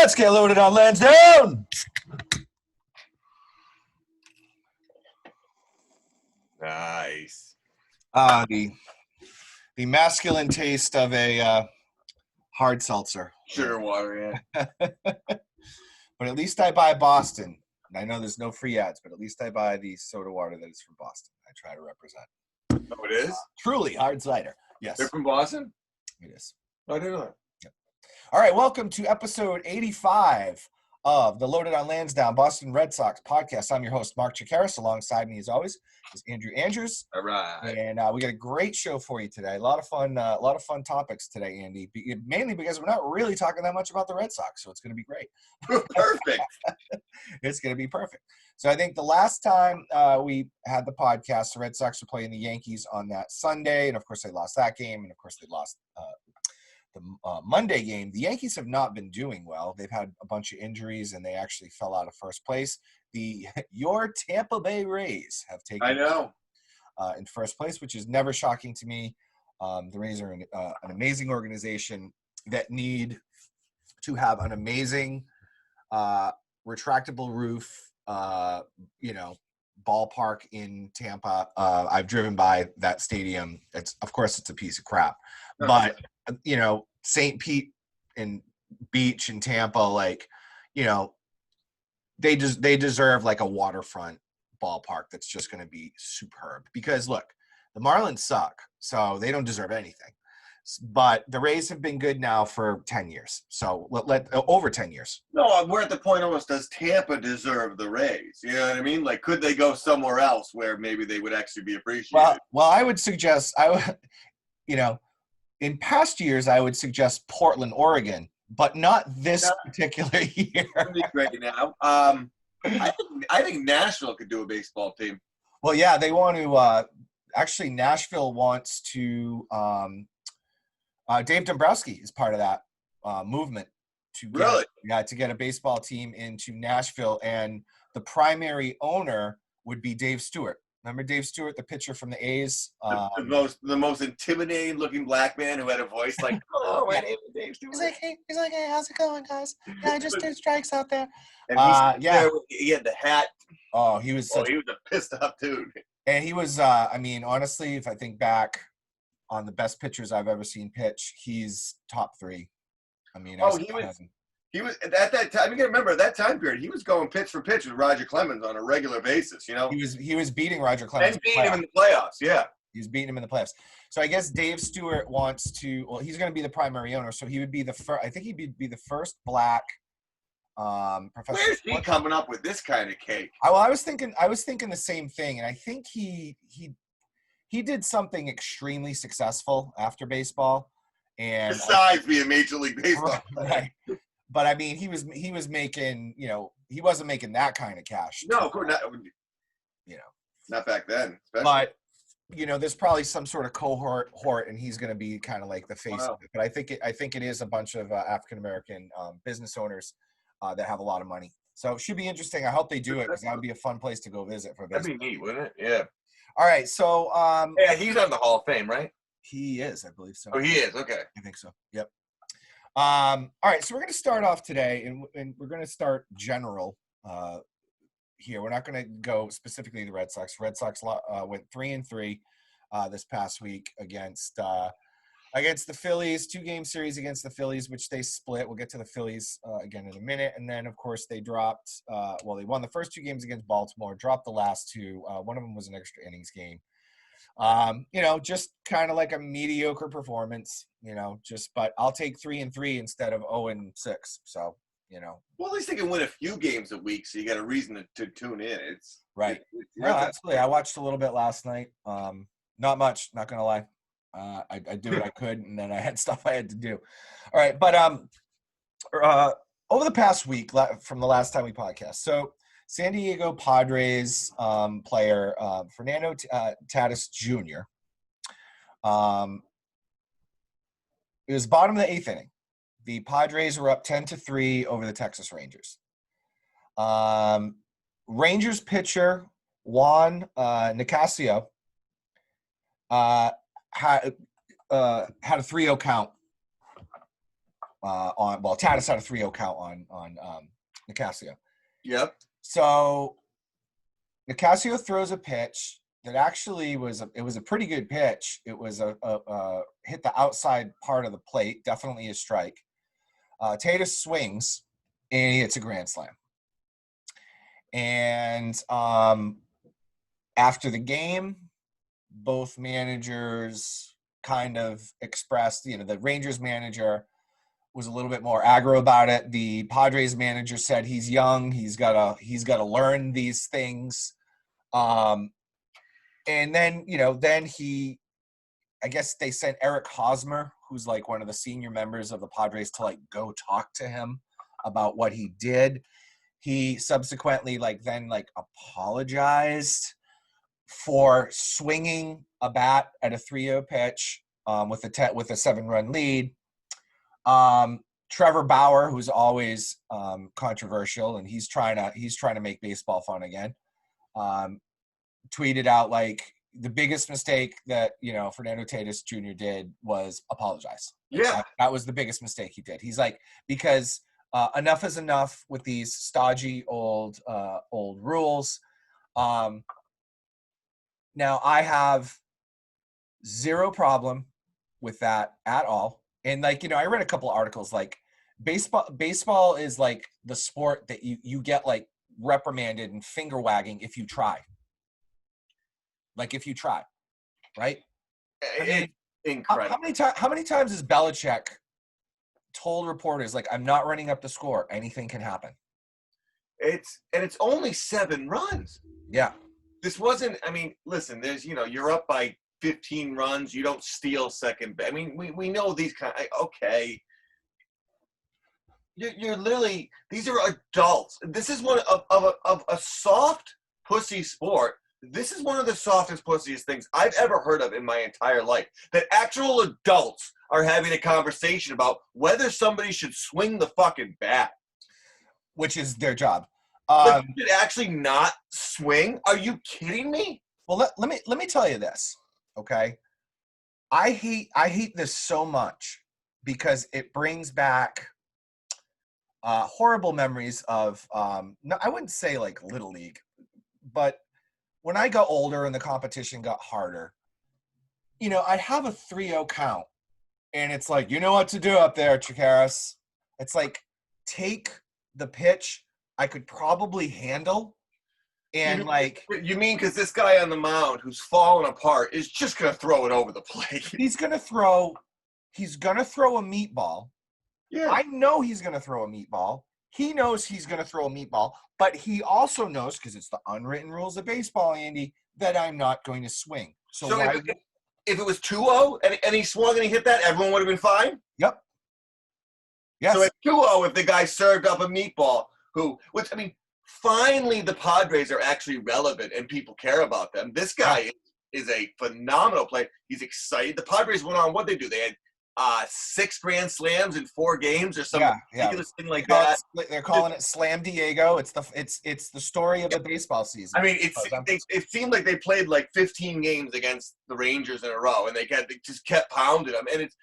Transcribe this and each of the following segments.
Let's get loaded on Landsdone. Nice. The masculine taste of a hard seltzer. Sugar water, yeah. But at least I buy Boston. I know there's no free ads, but at least I buy the soda water that is from Boston. I try to represent. Oh, it is? Truly hard cider. Yes. They're from Boston? It is. Oh, I didn't know that. Yep. All right, welcome to episode 85 of the Loaded on Landsdone Boston Red Sox podcast. I'm your host, Mark Chikaris. Alongside me, as always, is Andrew Andrews. All right. And we got a great show for you today. A lot of fun topics today, Andy. Mainly because we're not really talking that much about the Red Sox, so it's going to be great. Perfect. It's going to be perfect. So I think the last time we had the podcast, the Red Sox were playing the Yankees on that Sunday, and of course they lost that game, and of course they lost the Monday game. The Yankees have not been doing well. They've had a bunch of injuries, and they actually fell out of first place. Your Tampa Bay Rays have taken in first place, which is never shocking to me. The Rays are an amazing organization that need to have an amazing retractable roof, ballpark in Tampa. I've driven by that stadium. Of course it's a piece of crap, but St. Pete and Beach in Tampa, they deserve like a waterfront ballpark that's just going to be superb. Because look, the Marlins suck, so they don't deserve anything. But the Rays have been good now for 10 years. So over 10 years. No, we're at the point almost, does Tampa deserve the Rays? You know what I mean? Like, could they go somewhere else where maybe they would actually be appreciated? Well, I would suggest, in past years, I would suggest Portland, Oregon, but not this particular year. Right now. I think Nashville could do a baseball team. Well, yeah, they want to actually Nashville wants to Dave Dombrowski is part of that movement to get a baseball team into Nashville, and the primary owner would be Dave Stewart. Remember Dave Stewart, the pitcher from the A's? The most intimidating looking black man who had a voice like, "Oh, my name is Dave Stewart." He's like, hey, how's it going, guys? Yeah, I just did strikes out there. And he had the hat. Oh, he was a pissed off dude. And he was, honestly, if I think back on the best pitchers I've ever seen pitch, he's top three. He was at that time. You got to remember that time period. He was going pitch for pitch with Roger Clemens on a regular basis. He was beating Roger Clemens and beating him in the playoffs. Yeah, he was beating him in the playoffs. So I guess Dave Stewart wants to. Well, he's going to be the primary owner, so he would be the first. I think he'd be the first black professional. Where's he coming up with this kind of cake? I was thinking the same thing, and I think he did something extremely successal after baseball, and besides being Major League Baseball, right? But he was making, he wasn't making that kind of cash. No, of course not. Not back then. Especially. But there's probably some sort of cohort, and he's going to be kind of like the face of it. But I think it is a bunch of African American business owners that have a lot of money. So it should be interesting. I hope they do it because that would be a fun place to go visit for baseball. That'd be neat, wouldn't it? Yeah. All right, so yeah, he's on the Hall of Fame, right? He is, I believe so. Oh, he is. Okay. I think so. Yep. All right, so we're going to start off today, and we're going to start general here. We're not going to go specifically to the Red Sox. Red Sox went 3-3 this past week against the Phillies. 2-game series against the Phillies, which they split. We'll get to the Phillies again in a minute. And then, of course, they dropped they won the first 2 games against Baltimore, dropped the last 2. One of them was an extra innings game. Just kind of like a mediocre performance, but I'll take 3-3 instead of 0-6. So, Well, at least they can win a few games a week, so you got a reason to tune in. It's right. No, absolutely. I watched a little bit last night. Not much, not going to lie. I did what I could, and then I had stuff I had to do. All right. But, over the past week from the last time we podcast, so San Diego Padres player Fernando Tatis Jr. It was bottom of the 8th inning. The Padres were up 10-3 over the Texas Rangers. Rangers pitcher Juan Nicasio had a 3-0 count. Tatis had a 3-0 count on Nicasio. Yep. So Nicasio throws a pitch that actually was a pretty good pitch. It was a hit the outside part of the plate, definitely a strike. Tatis swings and he hits a grand slam. And after the game, both managers kind of expressed, the Rangers manager was a little bit more aggro about it. The Padres manager said he's young, he's gotta learn these things. And then I guess they sent Eric Hosmer, who's like one of the senior members of the Padres, to like go talk to him about what he did. He subsequently then apologized for swinging a bat at a 3-0 pitch with a 7-run lead. Trevor Bauer, who's always controversial, and he's trying to make baseball fun again, tweeted out the biggest mistake that Fernando Tatis Jr. did was apologize. Yeah, that was the biggest mistake he did. He's because enough is enough with these stodgy old rules. Now I have zero problem with that at all. And I read a couple of articles baseball is the sport that you get reprimanded and finger wagging if you try. If you try, right? Incredible. How many times has Belichick told reporters I'm not running up the score, anything can happen? It's only 7 runs. Yeah. This wasn't. Listen. There's you're up by 15 runs. You don't steal second. We know these kind. Okay. You're literally. These are adults. This is one of a soft pussy sport. This is one of the softest, pussiest things I've ever heard of in my entire life. That actual adults are having a conversation about whether somebody should swing the fucking bat, which is their job. You should actually not swing? Are you kidding me? Well, let me tell you this, okay? I hate this so much because it brings back horrible memories of no, I wouldn't say Little League, but when I got older and the competition got harder, I'd have a 3-0 count, and it's you know what to do up there, Chikaris. It's take the pitch I could probably handle, and you mean because this guy on the mound who's falling apart is just gonna throw it over the plate? He's gonna throw a meatball. Yeah, I know he's gonna throw a meatball. He knows he's gonna throw a meatball, but he also knows, because it's the unwritten rules of baseball, Andy, that I'm not going to swing. So if it was 2-0 and he swung and he hit that, everyone would have been fine? Yep. Yes. So at 2-0, if the guy served up a meatball, finally the Padres are actually relevant and people care about them. This guy is a phenomenal player. He's excited. The Padres went on, what they do? They had 6 grand slams in 4 games or something ridiculous thing like that. They're calling it Slam Diego. It's the story of the baseball season. It seemed like they played 15 games against the Rangers in a row, and they just kept pounding them. And it's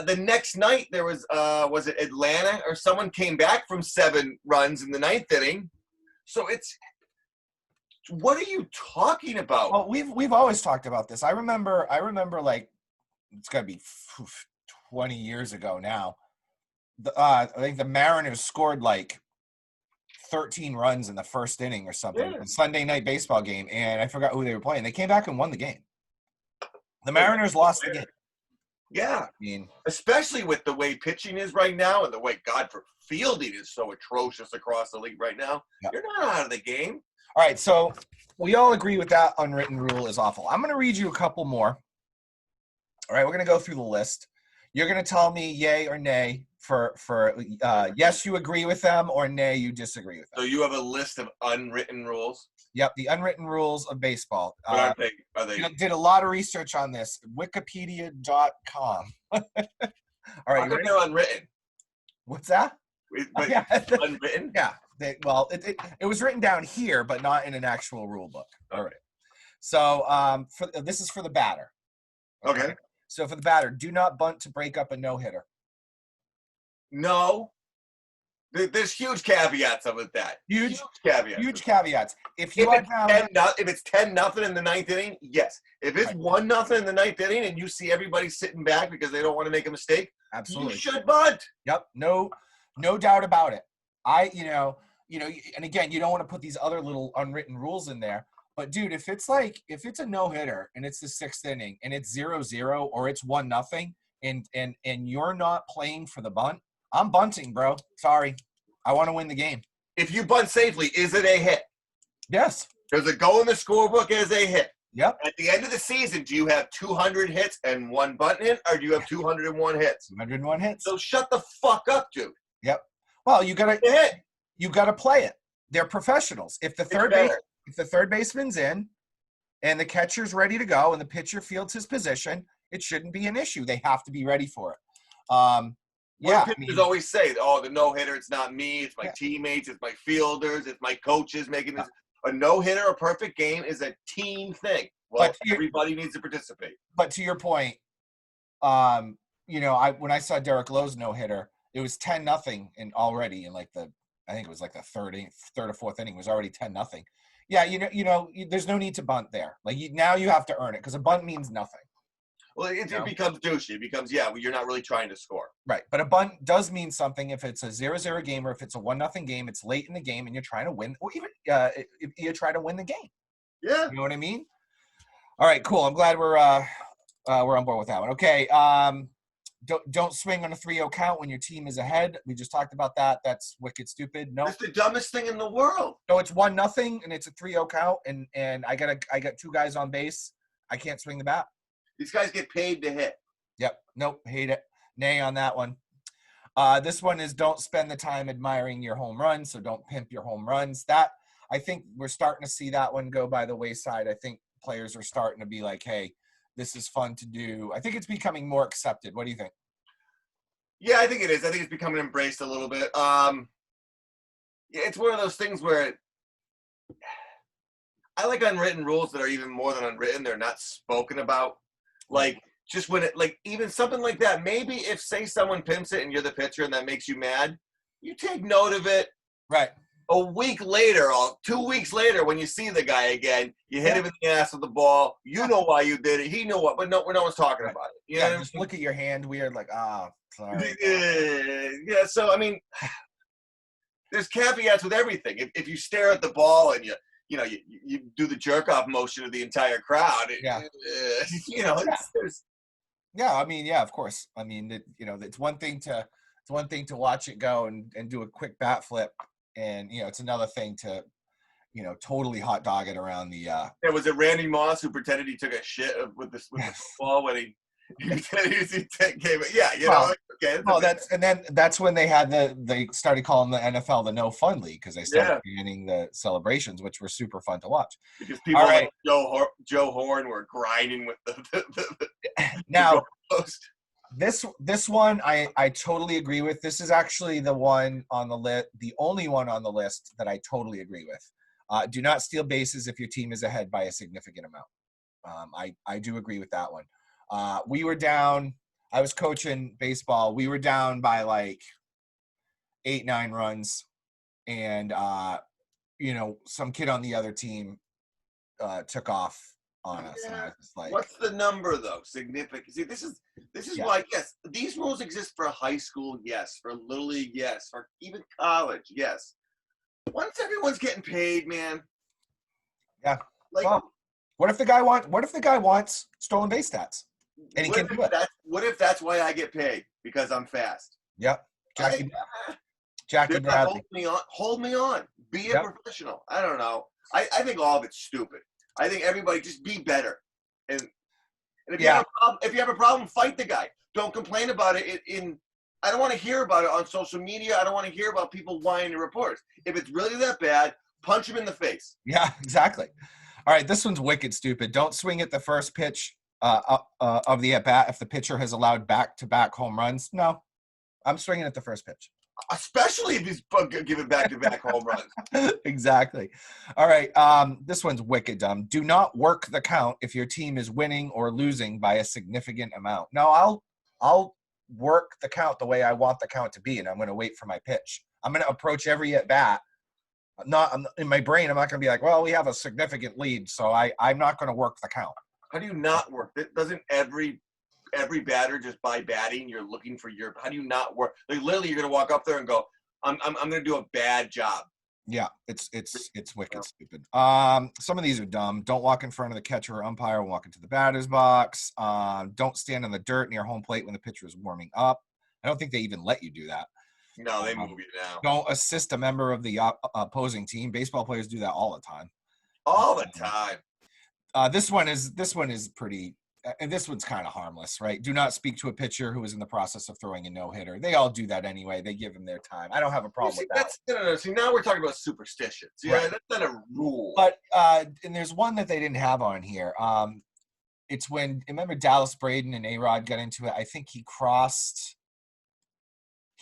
the next night there was it Atlanta or someone came back from 7 runs in the 9th inning. So what are you talking about? Well, we've always talked about this. I remember it's got to be 20 years ago now. I think the Mariners scored 13 runs in the first inning or something. Yeah. A Sunday night baseball game, and I forgot who they were playing. They came back and won the game. The Mariners lost the game. Yeah, especially with the way pitching is right now and the way fielding is so atrocious across the league right now. Yep. You're not out of the game. All right, so we all agree with that unwritten rule is awful. I'm going to read you a couple more. All right, we're going to go through the list. You're going to tell me yay or nay for yes, you agree with them, or nay, you disagree with them. So you have a list of unwritten rules? Yep, the unwritten rules of baseball. What are they? Did a lot of research on this. Wikipedia.com. All right, they're unwritten. What's that? Unwritten? Yeah. It was written down here, but not in an actual rule book. All right. So this is for the batter. Okay. So for the batter, do not bunt to break up a no-hitter. No. There's huge caveats with that. Huge caveats. Huge caveats. If you are down, if it's 10-0 in the ninth inning, yes. If it's 1-0 in the ninth inning and you see everybody sitting back because they don't want to make a mistake, absolutely, you should bunt. Yep, no doubt about it. And again, you don't want to put these other little unwritten rules in there. But dude, if it's a no hitter and it's the sixth inning and it's 0-0 or it's 1-0 and you're not playing for the bunt, I'm bunting, bro. Sorry, I want to win the game. If you bunt safely, is it a hit? Yes. Does it go in the scorebook as a hit? Yep. At the end of the season, do you have 200 hits and 1 bunt in, or do you have 201 hits? 201 hits. So shut the fuck up, dude. Yep. Well, you gotta play it. They're professionals. If the third baseman's in and the catcher's ready to go and the pitcher fields his position, it shouldn't be an issue. They have to be ready for it. Pitchers always say, "Oh, the no hitter, it's not me. It's my teammates. It's my fielders. It's my coaches making this." A no hitter, a perfect game is a team thing. Well, everybody needs to participate. But to your point, when I saw Derek Lowe's no hitter, it was 10-0 and already in I think it was like the third or fourth inning was already 10-0. Yeah, there's no need to bunt there. Now you have to earn it because a bunt means nothing. Well, it becomes douchey. It becomes, you're not really trying to score. Right. But a bunt does mean something if it's a 0-0 game or if it's a 1-0 game, it's late in the game and you're trying to win, or even if you try to win the game. Yeah. You know what I mean? All right, cool. I'm glad we're on board with that one. Okay. Don't swing on a 3-0 count when your team is ahead. We just talked about that. That's wicked stupid. No. That's the dumbest thing in the world. So it's 1-0 and it's a 3-0 count and I got 2 guys on base. I can't swing the bat. These guys get paid to hit. Yep. Nope. Hate it. Nay on that one. This one is don't spend the time admiring your home runs, so don't pimp your home runs. That I think we're starting to see that one go by the wayside. I think players are starting to be like, hey, this is fun to do. I think it's becoming more accepted. What do you think? Yeah, I think it is. I think it's becoming embraced a little bit. It's one of those things where I like unwritten rules that are even more than unwritten. They're not spoken about. Just when even something like that, maybe if, say, someone pimps it and you're the pitcher and that makes you mad, you take note of it. Right. A week later or 2 weeks later, when you see the guy again, you hit him in the ass with the ball. You know why you did it. He knew what, but no one's talking about it. You know what just look at your hand weird, sorry. Yeah, so, I mean, there's caveats with everything. If you stare at the ball and you do the jerk off motion of the entire crowd. Of course. I mean, it's one thing to watch it go and do a quick bat flip, and it's another thing to, totally hot dog it around the. Was it Randy Moss who pretended he took a shit with the ball when he pretended he gave it? Yeah, okay. Oh, that's when they started calling the NFL the No Fun League because they started banning the celebrations, which were super fun to watch. Because people like Joe Horn were grinding with the now post. This one I totally agree with. This is actually the one on the list, the only one on the list that I totally agree with. Do not steal bases if your team is ahead by a significant amount. I do agree with that one. We were down. I was coaching baseball. We were down by 8-9 runs, and some kid on the other team took off on us. And I was just like, what's the number though? Significant. See, this is why these rules exist for high school, yes, for little league, yes, for even college, yes. Once everyone's getting paid, man. Yeah. What if the guy wants stolen base stats? And he can do it. What if that's why I get paid? Because I'm fast. Yep. Jackie Bradley. Hold me on. Be a professional. I don't know. I think all of it's stupid. I think everybody just be better. And if you have a problem, fight the guy. Don't complain about it I don't want to hear about it on social media. I don't want to hear about people whining to reporters. If it's really that bad, punch him in the face. Yeah, exactly. All right, this one's wicked stupid. Don't swing at the first pitch of the at-bat if the pitcher has allowed back-to-back home runs. No, I'm swinging at the first pitch. Especially if he's giving back-to-back home runs. Exactly. All right, this one's wicked dumb. Do not work the count if your team is winning or losing by a significant amount. No, I'll work the count the way I want the count to be, and I'm going to wait for my pitch. I'm going to approach every at bat. I'm in my brain, I'm not going to be like, well, we have a significant lead, so I'm not going to work the count. How do you not work? Doesn't every batter just by batting, you're looking for your? How do you not work? Like literally, you're going to walk up there and go, I'm going to do a bad job. Yeah, it's wicked stupid. Some of these are dumb. Don't walk in front of the catcher or umpire when walking to the batter's box. Don't stand in the dirt near home plate when the pitcher is warming up. I don't think they even let you do that. No, they move you now. Don't assist a member of the opposing team. Baseball players do that all the time. All the time. This one is pretty, and this one's kind of harmless, right? Do not speak to a pitcher who is in the process of throwing a no-hitter. They all do that anyway. They give him their time. I don't have a problem with that. No. See, now we're talking about superstitions. Yeah, right. That's not a rule. But and there's one that they didn't have on here. It's when, remember Dallas Braden and A-Rod got into it. I think he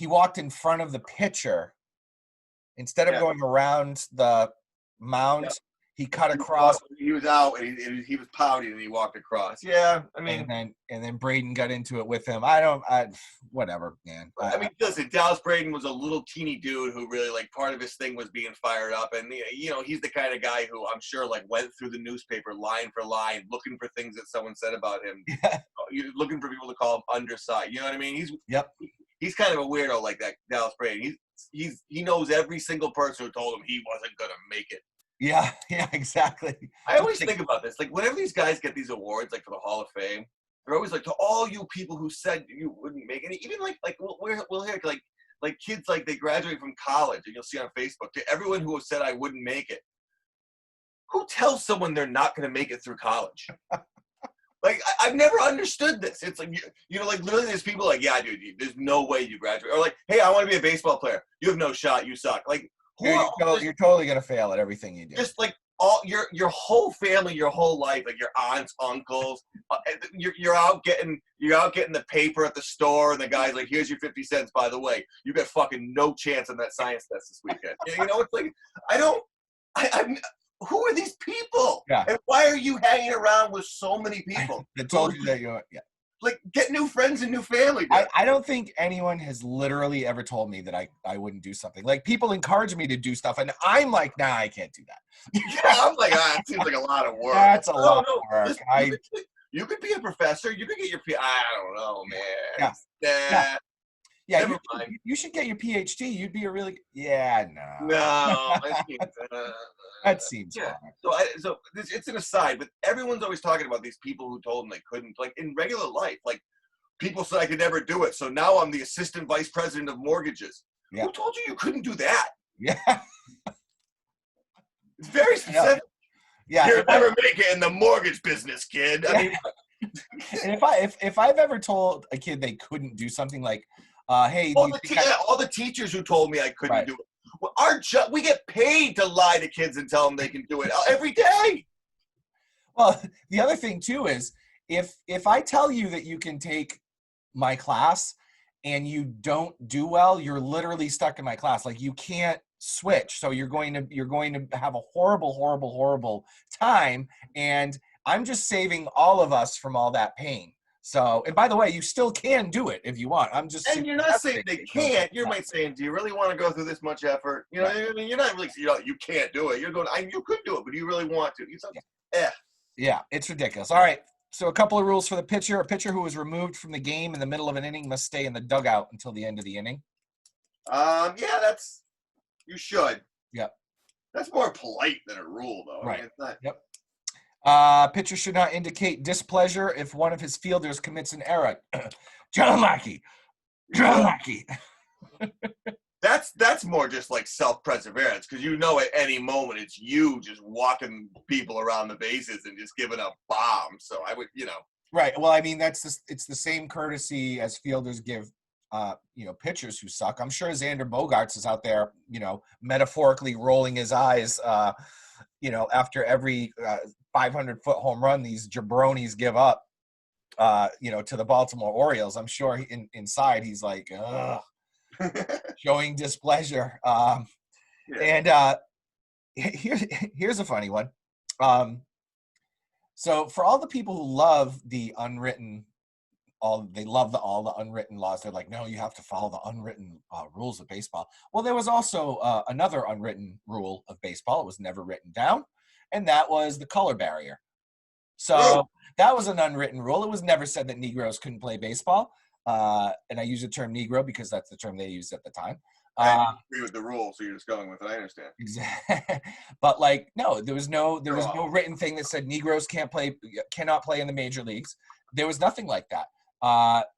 walked in front of the pitcher instead of going around the mound. Yeah. He cut across. He was out and he was pounding and he walked across. Yeah, I mean, and then Braden got into it with him. Whatever, man. I mean, listen, Dallas Braden was a little teeny dude who really, like, part of his thing was being fired up, and he's the kind of guy who I'm sure like went through the newspaper line for line looking for things that someone said about him. Yeah. Looking for people to call him undersized. You know what I mean? He's kind of a weirdo like that, Dallas Braden. He knows every single person who told him he wasn't gonna make it. Yeah, exactly. I always think about this. Like, whenever these guys get these awards, like for the Hall of Fame, they're always like, to all you people who said you wouldn't make it. Even like we'll hear like kids, like they graduate from college, and you'll see on Facebook, to everyone who has said I wouldn't make it. Who tells someone they're not going to make it through college? Like, I've never understood this. It's like, like literally there's people like, yeah, dude, there's no way you graduate. Or like, hey, I want to be a baseball player. You have no shot. You suck. Like, you're totally gonna fail at everything you do. Just like all your whole family, your whole life, like your aunts, uncles, you're out getting the paper at the store, and the guy's like, "Here's your 50 cents. By the way, you got fucking no chance on that science test this weekend." It's like I'm. Who are these people? Yeah. And why are you hanging around with so many people? That told you that you're like, get new friends and new family. I don't think anyone has literally ever told me that I wouldn't do something. Like, people encourage me to do stuff, and I'm like, nah, I can't do that. Yeah, I'm like, it seems like a lot of work. That's a lot of work. Listen, you could be a professor. You could get your I don't know, man. Yeah. Never mind. You should get your PhD. You'd be a really no. No, that seems hard. So it's an aside, but everyone's always talking about these people who told them they couldn't. Like in regular life, like people said I could never do it. So now I'm the assistant vice president of mortgages. Yeah. Who told you couldn't do that? Yeah. It's very specific. Yeah. You'll never make it in the mortgage business, kid. I mean, and if I've ever told a kid they couldn't do something, like, hey, all the teachers who told me I couldn't do it. Well, we get paid to lie to kids and tell them they can do it every day. Well, the other thing too is if I tell you that you can take my class and you don't do well, you're literally stuck in my class. Like, you can't switch. So you're going to have a horrible time. And I'm just saving all of us from all that pain. So, and by the way, you still can do it if you want. And you're not saying they can't. You might saying, do you really want to go through this much effort? You know, right. I mean, you're not really, you can't do it. You're going, you could do it, but do you really want to? Yeah, it's ridiculous. All right. So a couple of rules for the pitcher. A pitcher who was removed from the game in the middle of an inning must stay in the dugout until the end of the inning. You should. Yep. That's more polite than a rule, though. Right. I mean, it's not. Yep. Pitcher should not indicate displeasure if one of his fielders commits an error. John Lackey. That's more just like self-perseverance, because at any moment it's you just walking people around the bases and just giving up bombs. So I would, Right. Well, I mean, it's the same courtesy as fielders give, pitchers who suck. I'm sure Xander Bogaerts is out there, metaphorically rolling his eyes, after every 500-foot home run these jabronis give up, to the Baltimore Orioles. I'm sure inside he's like, ugh, showing displeasure. And here's a funny one. So for all the people who love the unwritten they love all the unwritten laws. They're like, no, you have to follow the unwritten rules of baseball. Well, there was also another unwritten rule of baseball. It was never written down, and that was the color barrier. So that was an unwritten rule. It was never said that Negroes couldn't play baseball. And I use the term Negro because that's the term they used at the time. I agree with the rule, so you're just going with it. I understand. Exactly. But like, no, there was no written thing that said Negroes cannot play in the major leagues. There was nothing like that.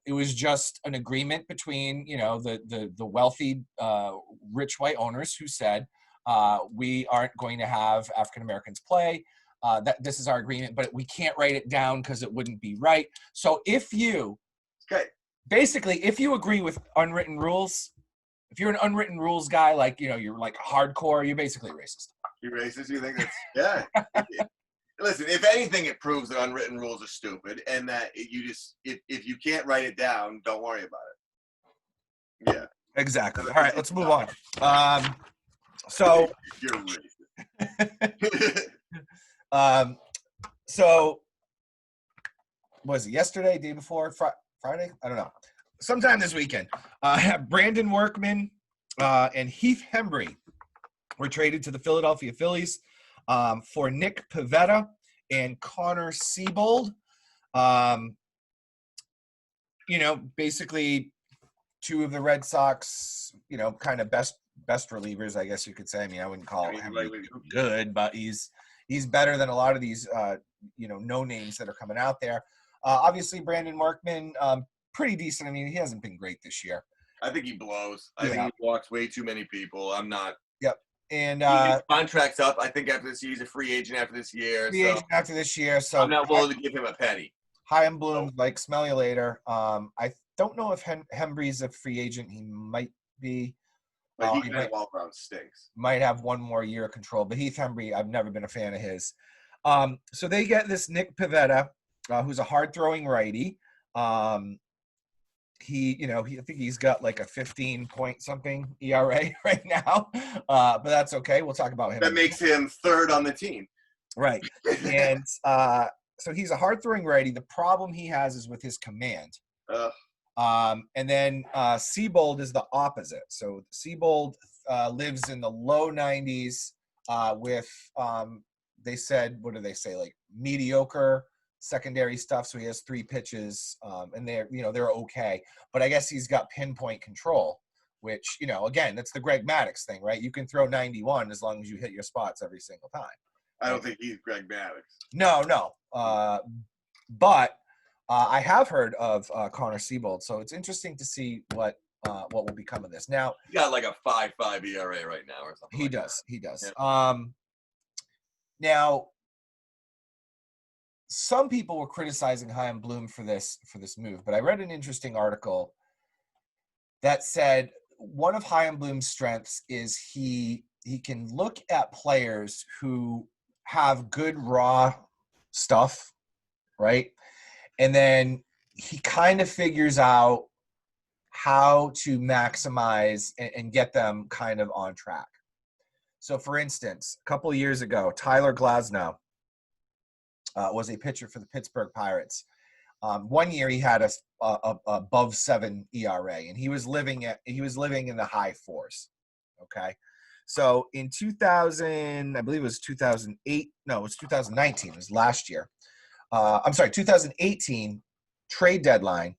It was just an agreement between, the wealthy, rich white owners who said, we aren't going to have African Americans play. That this is our agreement, but we can't write it down because it wouldn't be right. So if you agree with unwritten rules, if you're an unwritten rules guy, like, you're like hardcore, you're basically racist. You're racist? You think that's, yeah. Listen, if anything, it proves that unwritten rules are stupid and that if you can't write it down, don't worry about it. Yeah. Exactly. All right, let's move on. So You're racist. So was it yesterday, day before, Friday? I don't know. Sometime this weekend, Brandon Workman and Heath Hembree were traded to the Philadelphia Phillies for Nick Pivetta and Connor Siebold. Basically two of the Red Sox, kind of best relievers, I guess you could say. I mean, I wouldn't call Hembree good, but he's better than a lot of these, no names that are coming out there. Obviously, Brandon Workman, pretty decent. I mean, he hasn't been great this year. I think he blows. I think he walks way too many people. I'm not. Yep. And his contract's up. I think after this year, he's a free agent after this year. So I'm not willing to give him a penny. Chaim Bloom, like, smell you later. I don't know if Hembree's a free agent. He might be. But he can have all around stinks. Might have one more year of control. But Heath Hembree, I've never been a fan of his. So they get this Nick Pivetta, who's a hard-throwing righty. I think he's got like a 15-point-something ERA right now. But that's okay. We'll talk about him. That makes him third on the team. Right. And so he's a hard-throwing righty. The problem he has is with his command. And then Siebold is the opposite. So Siebold lives in the low 90s with, they said, what do they say, like mediocre secondary stuff. So he has 3 pitches, and they're okay. But I guess he's got pinpoint control, which, again, that's the Greg Maddux thing, right? You can throw 91 as long as you hit your spots every single time. I don't think he's Greg Maddux. No. But I have heard of Connor Siebold, so it's interesting to see what will become of this. Now he got like a 5.5 ERA right now, or something. He does. Yeah. Now, some people were criticizing Chaim Bloom for this move, but I read an interesting article that said one of Chaim Bloom's strengths is he can look at players who have good raw stuff, right? And then he kind of figures out how to maximize and get them kind of on track. So, for instance, a couple of years ago, Tyler Glasnow was a pitcher for the Pittsburgh Pirates. One year he had a above 7 ERA, and he was living in the high 4s. Okay, so in 2000, I believe it was 2008. No, it was 2019. It was last year. 2018 trade deadline.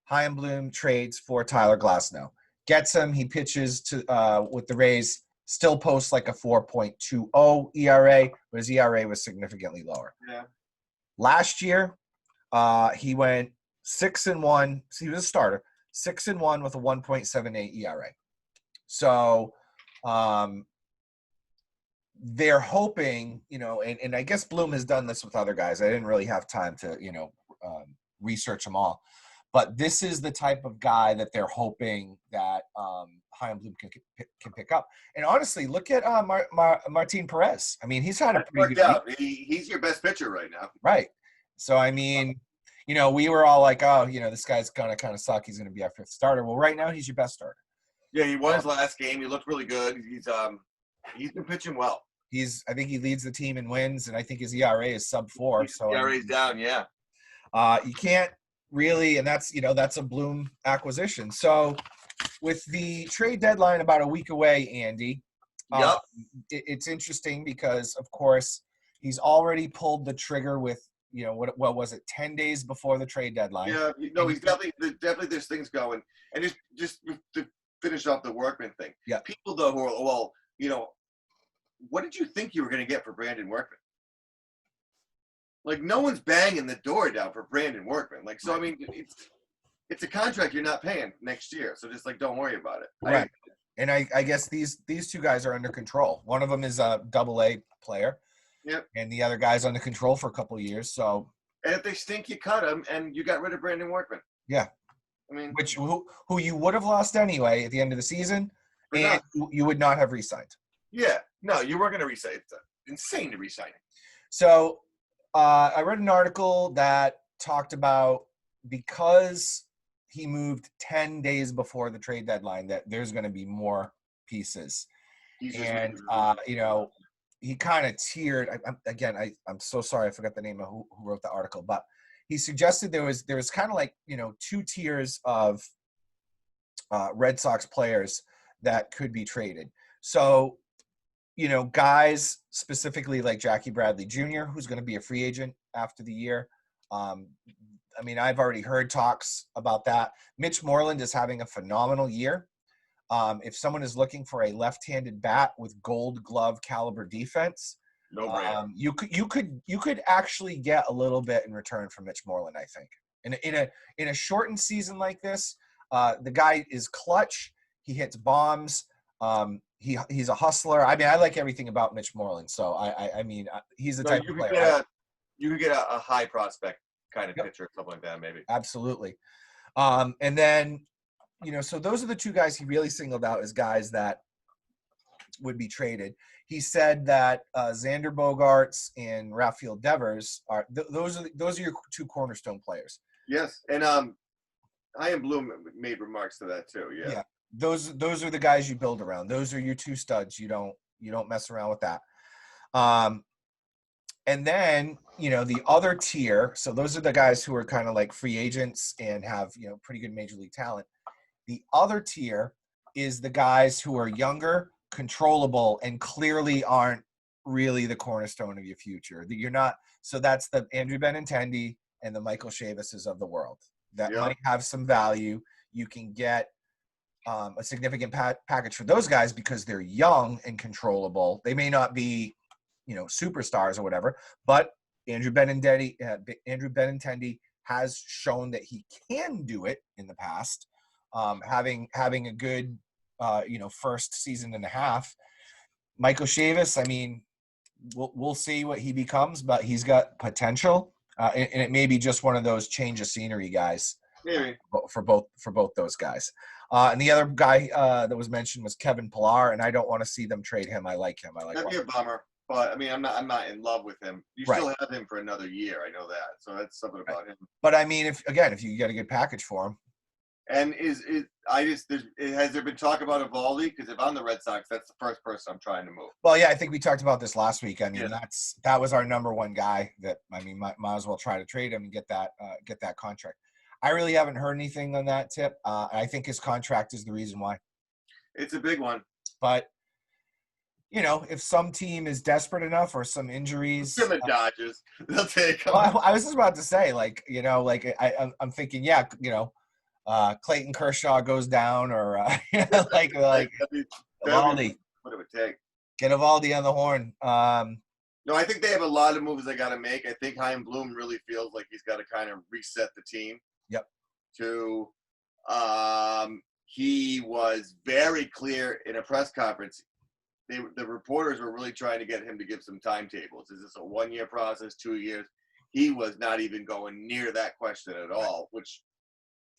Chaim Bloom trades for Tyler Glasnow. Gets him. He pitches to with the Rays. Still posts like a 4.20 ERA, but his ERA was significantly lower. Yeah. Last year, he went 6-1. So he was a starter, 6-1 with a 1.78 ERA. So they're hoping, and I guess Bloom has done this with other guys. I didn't really have time to, research them all. But this is the type of guy that they're hoping that Chaim Bloom can pick up. And honestly, look at Martin Perez. I mean, he's had a pretty good week. He's your best pitcher right now. Right. So, I mean, we were all like, oh, this guy's going to kind of suck. He's going to be our 5th starter. Well, right now, he's your best starter. Yeah, he won his last game. He looked really good. He's been pitching well. I think he leads the team in wins, and I think his ERA is sub 4. So ERA's down, yeah. You can't really, and that's that's a Bloom acquisition. So with the trade deadline about a week away, Andy, Yep. it's interesting because of course he's already pulled the trigger with what was it, 10 days before the trade deadline. Yeah. No, he's definitely there's things going. And just to finish off the Workman thing. Yeah. People though who are what did you think you were going to get for Brandon Workman? Like, no one's banging the door down for Brandon Workman. Like, so I mean, it's a contract you're not paying next year. So just don't worry about it. Right. And I guess these two guys are under control. One of them is a AA player. Yep. And the other guy's under control for a couple of years. So. And if they stink, you cut them, and you got rid of Brandon Workman. Yeah. I mean, who you would have lost anyway at the end of the season, and you would not have re-signed. Yeah. No, you weren't going to re-sign. It's insane to re-sign him. So I read an article that talked about because he moved 10 days before the trade deadline that there's going to be more pieces. And, he kind of tiered. I'm so sorry. I forgot the name of who wrote the article, but he suggested there was kind of like, 2 tiers of Red Sox players that could be traded. So, guys specifically like Jackie Bradley Jr., who's going to be a free agent after the year. I've already heard talks about that. Mitch Moreland is having a phenomenal year. If someone is looking for a left-handed bat with Gold Glove caliber defense, you could actually get a little bit in return from Mitch Moreland. I think in a shortened season like this, the guy is clutch. He hits bombs. He's a hustler. I like everything about Mitch Moreland. So he's the type of player. You could get a high prospect kind of pitcher, something like that, maybe. Absolutely. And then, so those are the 2 guys he really singled out as guys that would be traded. He said that Xander Bogaerts and Rafael Devers are those are your 2 cornerstone players. Yes, and Ian Bloom made remarks to that too. Yeah. Those are the guys you build around. Those are your 2 studs. You don't mess around with that. And then, the other tier, so those are the guys who are kind of like free agents and have, pretty good major league talent. The other tier is the guys who are younger, controllable, and clearly aren't really the cornerstone of your future. You're not. So that's the Andrew Benintendi and the Michael Chavises of the world that might have some value. You can get a significant package for those guys because they're young and controllable. They may not be, superstars or whatever, but Andrew Benintendi has shown that he can do it in the past. Having a good, first season and a half. Michael Chavis, we'll see what he becomes, but he's got potential, and it may be just one of those change of scenery guys. Maybe. For both those guys. And the other guy that was mentioned was Kevin Pillar, and I don't want to see them trade him. I like him. That'd be a bummer. But I'm not in love with him. You still have him for another year. I know that. So that's something about him. But if you get a good package for him. And has there been talk about Evaldi? Because if I'm the Red Sox, that's the first person I'm trying to move. Well, yeah, I think we talked about this last week. That was our number 1 guy that might as well try to trade him and get that contract. I really haven't heard anything on that tip. I think his contract is the reason why. It's a big one. But if some team is desperate enough or some injuries, the Dodgers, they'll take him. Well, I was just about to say, I'm thinking, Clayton Kershaw goes down, or Evaldi. What it would take. Get Evaldi on the horn. No, I think they have a lot of moves they got to make. I think Chaim Bloom really feels like he's got to kind of reset the team. Yep. He was very clear in a press conference. The reporters were really trying to get him to give some timetables. Is this a 1-year process, 2 years? He was not even going near that question at all, which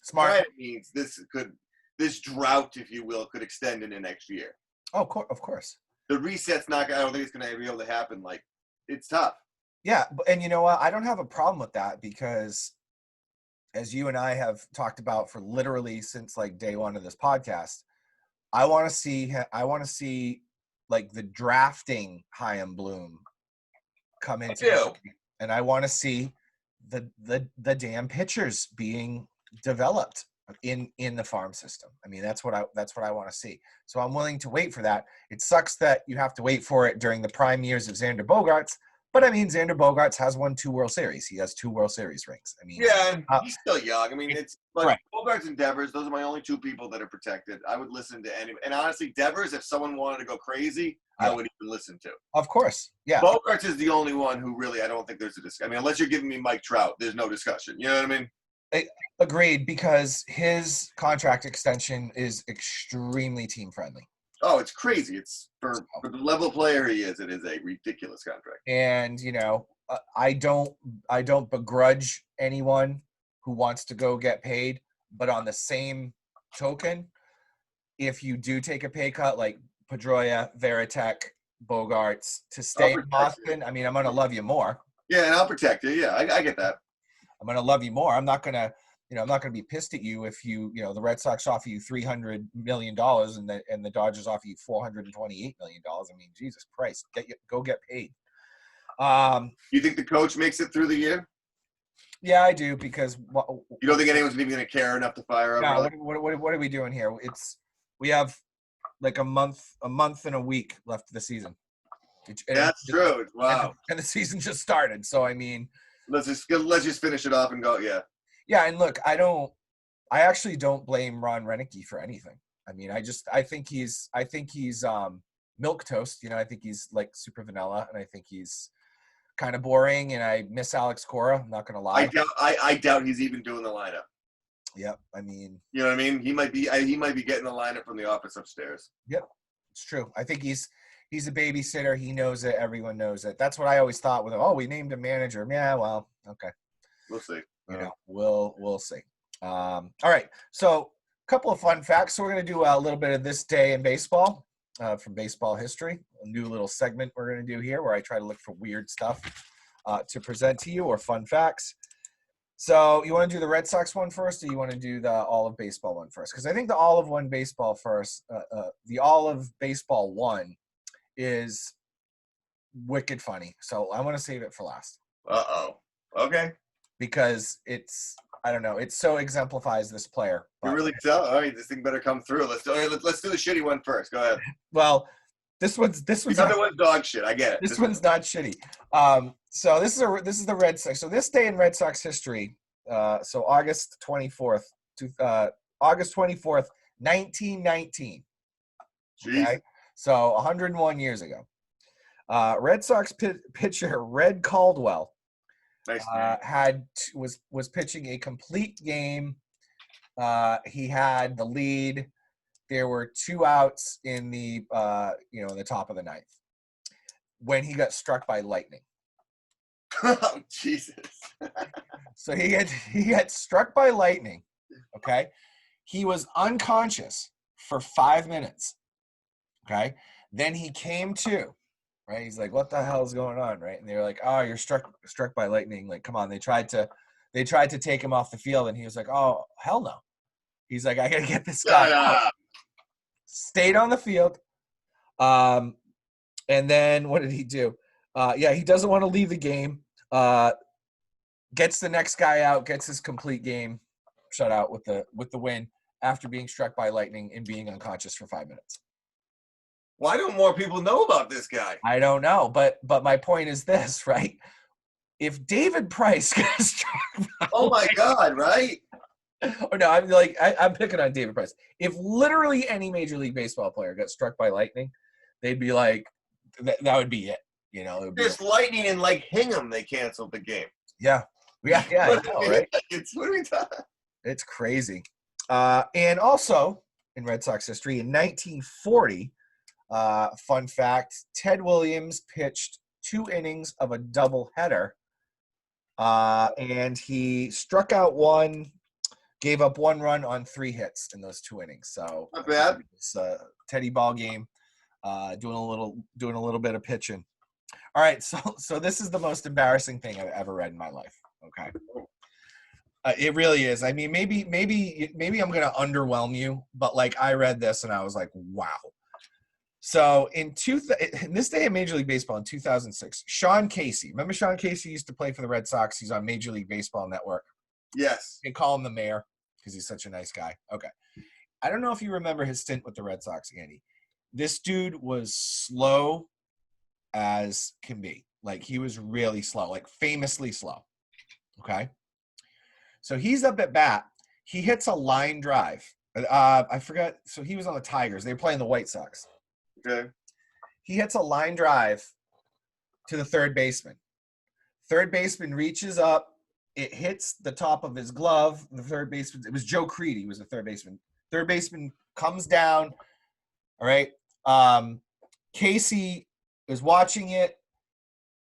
smart means this drought, if you will, could extend into next year. Oh, of course. The reset's not. I don't think it's going to be able to happen. Like, it's tough. Yeah, and you know what? I don't have a problem with that because, as you and I have talked about for literally since like day 1 of this podcast, I want to see like the drafting Chaim Bloom come into it, and I want to see the damn pitchers being developed in the farm system. I mean, that's what I want to see. So I'm willing to wait for that. It sucks that you have to wait for it during the prime years of Xander Bogaerts, but I mean, Xander Bogaerts has won 2 World Series. He has 2 World Series rings. I mean, Yeah, he's still young. I mean, it's but right. Bogarts and Devers, those are my only 2 people that are protected. I would listen to any, and honestly, Devers, if someone wanted to go crazy, I would even listen to. Of course, yeah. Bogarts is the only one who really, I don't think there's a discussion. I mean, unless you're giving me Mike Trout, there's no discussion. You know what I mean? Agreed, because his contract extension is extremely team friendly. Oh, it's crazy. It's for the level of player he is, it is a ridiculous contract. And I don't begrudge anyone who wants to go get paid, but on the same token, if you do take a pay cut like Pedroia, Veritek, Bogarts to stay in Boston, I mean, I'm gonna love you more. Yeah, and I'll protect you. Yeah, I get that. I'm gonna love you more. I'm not gonna be pissed at you if the Red Sox offer you $300 million and the Dodgers offer you $428 million. I mean, Jesus Christ, go get paid. You think the coach makes it through the year? Yeah, I do, because you don't think anyone's even going to care enough to fire him? No, what are we doing here? We have like a month and a week left of the season. That's true. Wow. And the season just started, so I mean, let's just finish it off and go. Yeah. Yeah, and look, I actually don't blame Ron Renicky for anything. I mean, I think he's milk toast. I think he's like super vanilla, and I think he's kind of boring. And I miss Alex Cora. I'm not gonna lie. I doubt he's even doing the lineup. Yep. I mean, you know what I mean? He might be getting the lineup from the office upstairs. Yep, it's true. I think he's a babysitter. He knows it. Everyone knows it. That's what I always thought with him. Oh, we named him manager. Yeah, well, okay. We'll see. We'll see. All right. So a couple of fun facts. So we're going to do a little bit of this day in baseball from baseball history. A new little segment we're going to do here where I try to look for weird stuff to present to you, or fun facts. So you want to do the Red Sox one first, or you want to do the all of baseball one first? Because I think the all of one baseball first, the all of baseball one is wicked funny. So I want to save it for last. Okay. Because I don't know, it so exemplifies this player. You really tell. All right, this thing better come through. Let's do the shitty one first. Go ahead. Well, this one's the other one's dog shit. I get it. This one's not shitty. So this is the Red Sox. So this day in Red Sox history. So August 24th, 1919. Okay? So 101 years ago. Red Sox pitcher Red Caldwell was pitching a complete game. He had the lead. There were 2 outs in the in the top of the 9th when he got struck by lightning. Oh, Jesus. So he got struck by lightning. Okay. He was unconscious for 5 minutes. Okay. Then he came to. Right, he's like, "What the hell is going on?" Right, and they were like, "Oh, you're struck by lightning." Like, come on. They tried to take him off the field, and he was like, "Oh, hell no." He's like, "I gotta get this guy out." Stayed on the field, and then what did he do? He doesn't want to leave the game. Gets the next guy out, gets his complete game shutout with the win after being struck by lightning and being unconscious for 5 minutes. Why don't more people know about this guy? I don't know, but my point is this, right? If David Price gets struck by my God, right? Or no, I'm picking on David Price. If literally any Major League Baseball player got struck by lightning, they'd be like, that would be it. There's lightning in like Hingham. They canceled the game. Yeah, I know, right? What are we talking? It's crazy. And also in Red Sox history, in 1940. Fun fact, Ted Williams pitched 2 innings of a doubleheader, and he struck out 1, gave up 1 run on 3 hits in those 2 innings. So not bad. It's a Teddy ball game, doing a little bit of pitching. All right, so this is the most embarrassing thing I've ever read in my life. Okay, it really is. I mean, maybe I'm gonna underwhelm you, but like I read this and I was like, wow. So in this day of Major League Baseball in 2006, Sean Casey. Remember Sean Casey used to play for the Red Sox? He's on Major League Baseball Network. Yes. They call him the mayor because he's such a nice guy. Okay. I don't know if you remember his stint with the Red Sox, Andy. This dude was slow as can be. Like, he was really slow, like famously slow. Okay. So he's up at bat. He hits a line drive. I forgot. So he was on the Tigers. They were playing the White Sox. Okay. He hits a line drive to the third baseman. Third baseman reaches up. It hits the top of his glove. The third baseman, it was Joe Creedy, was the third baseman. Third baseman comes down. All right. Casey is watching it.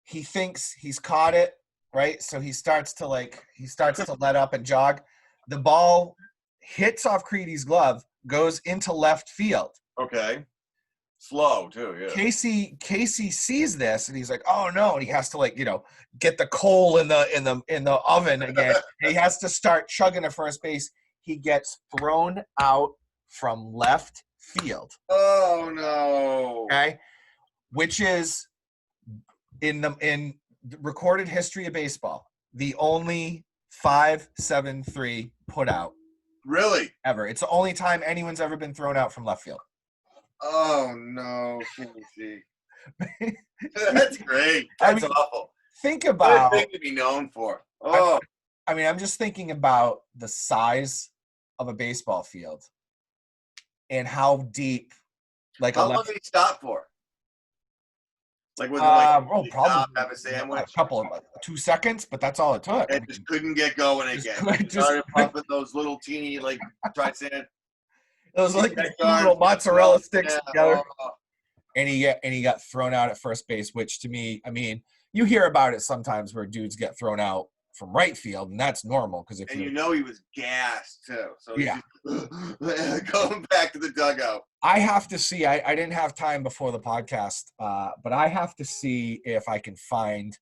He thinks he's caught it, right? So he starts to let up and jog. The ball hits off Creedy's glove, goes into left field. Okay. Slow too, yeah. Casey sees this and he's like, "Oh no!" And he has to get the coal in the oven again. And he has to start chugging to first base. He gets thrown out from left field. Oh no! Okay, which is in recorded history of baseball the only 5-7-3 put out. Really? Ever. It's the only time anyone's ever been thrown out from left field. Oh no, Casey. That's great. That's awful. Think about what a thing to be known for. Oh, I mean, I'm just thinking about the size of a baseball field and how deep. Like, how long did he stop for? Like, was it probably stop, have a sandwich? A couple of 2 seconds, but that's all it took. And just couldn't get going again. Started pumping those little teeny dry sand. Those little mozzarella sticks together. Oh. And he got thrown out at first base, which to me, I mean, you hear about it sometimes where dudes get thrown out from right field, and that's normal because if he was gassed too. So yeah, going back to the dugout. I have to see. I didn't have time before the podcast, but I have to see if I can find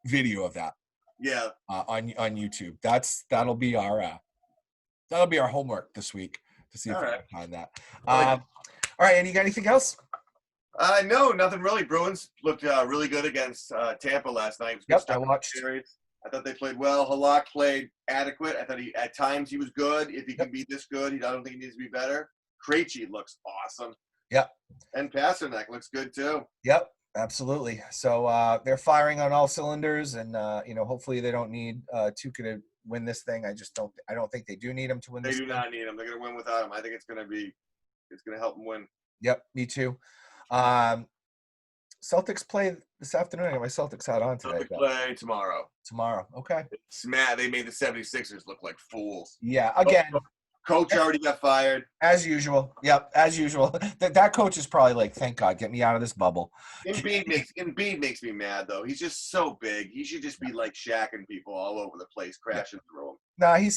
video of that. Yeah, on YouTube. That'll be our homework this week to see if I can find that. All right, and you got anything else? No, nothing really. Bruins looked really good against Tampa last night. Yep, I watched. I thought they played well. Halak played adequate. I thought at times he was good. If he can be this good, I don't think he needs to be better. Krejci looks awesome. Yep. And Pasternak looks good too. Yep, absolutely. So they're firing on all cylinders, and hopefully they don't need Tuukka to win this thing. I don't think they do need him to win this. They do not need him. They're going to win without him. I think it's going to help them win. Yep, me too. Celtics play this afternoon. I got my Celtics hat on today. Celtics play tomorrow. Tomorrow, okay. They made the 76ers look like fools. Yeah, again. Coach already got fired. As usual. Yep, as usual. That coach is probably like, thank God, get me out of this bubble. Embiid makes me mad, though. He's just so big. He should just be like shacking people all over the place, crashing through them. No,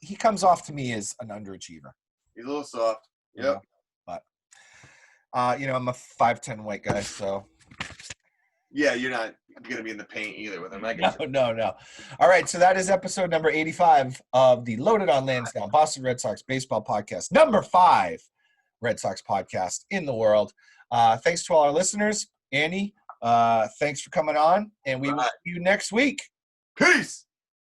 he comes off to me as an underachiever. He's a little soft. Yep. But, I'm a 5'10" white guy, so. Yeah, you're not going to be in the paint either with him. No. All right, so that is episode number 85 of the Loaded on Landsdone Boston Red Sox baseball podcast, number 5 Red Sox podcast in the world. Thanks to all our listeners. Andy, thanks for coming on, and we will see you next week. Peace.